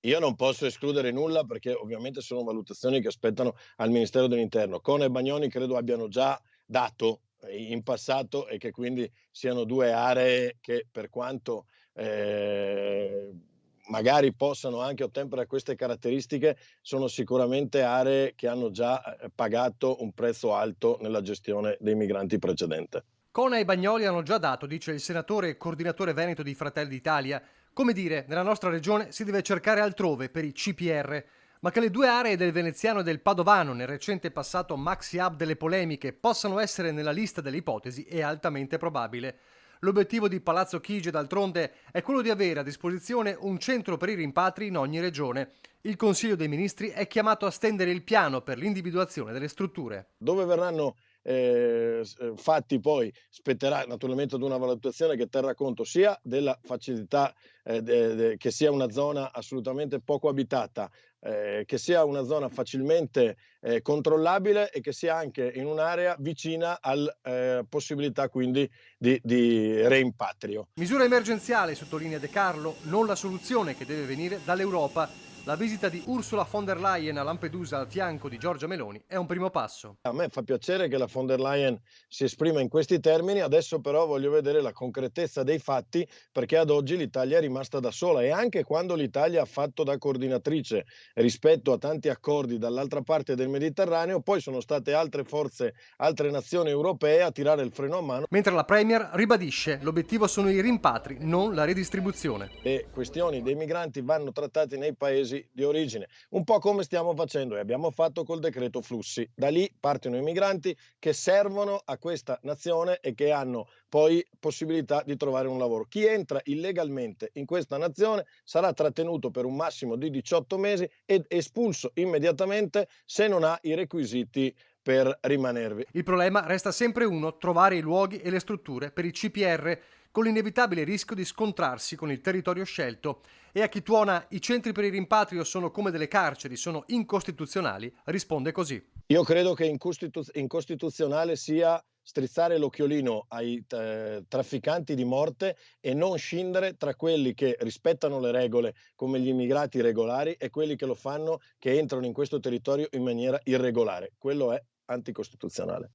Io non posso escludere nulla perché ovviamente sono valutazioni che spettano al Ministero dell'Interno. Con e Bagnoli credo abbiano già dato in passato e che quindi siano 2 aree che per quanto, magari possano anche ottemperare a queste caratteristiche, sono sicuramente aree che hanno già, pagato un prezzo alto nella gestione dei migranti precedente. Cona e Bagnoli hanno già dato, dice il senatore e coordinatore veneto di Fratelli d'Italia. Come dire, nella nostra regione si deve cercare altrove per i CPR, ma che le due aree del veneziano e del padovano, nel recente passato maxi hub delle polemiche, possano essere nella lista delle ipotesi è altamente probabile. L'obiettivo di Palazzo Chigi, d'altronde, è quello di avere a disposizione un centro per i rimpatri in ogni regione. Il Consiglio dei Ministri è chiamato a stendere il piano per l'individuazione delle strutture. Dove verranno, fatti poi spetterà naturalmente ad una valutazione che terrà conto sia della facilità, de che sia una zona assolutamente poco abitata, che sia una zona facilmente, controllabile e che sia anche in un'area vicina possibilità quindi di rimpatrio. Misura emergenziale, sottolinea De Carlo, non la soluzione che deve venire dall'Europa. La visita di Ursula von der Leyen a Lampedusa al fianco di Giorgia Meloni è un primo passo. A me fa piacere che la von der Leyen si esprima in questi termini, adesso però voglio vedere la concretezza dei fatti perché ad oggi l'Italia è rimasta da sola e anche quando l'Italia ha fatto da coordinatrice rispetto a tanti accordi dall'altra parte del Mediterraneo, poi sono state altre forze, altre nazioni europee a tirare il freno a mano. Mentre la Premier ribadisce l'obiettivo sono i rimpatri, non la redistribuzione. Le questioni dei migranti vanno trattate nei paesi di origine, un po' come stiamo facendo e abbiamo fatto col decreto flussi. Da lì partono i migranti che servono a questa nazione e che hanno poi possibilità di trovare un lavoro. Chi entra illegalmente in questa nazione sarà trattenuto per un massimo di 18 mesi ed espulso immediatamente se non ha i requisiti per rimanervi. Il problema resta sempre uno, trovare i luoghi e le strutture per i CPR, con l'inevitabile rischio di scontrarsi con il territorio scelto. E a chi tuona i centri per il rimpatrio sono come delle carceri, sono incostituzionali, risponde così. Io credo che incostituzionale sia strizzare l'occhiolino ai trafficanti di morte e non scindere tra quelli che rispettano le regole, come gli immigrati regolari, e quelli che lo fanno, che entrano in questo territorio in maniera irregolare. Quello è anticostituzionale.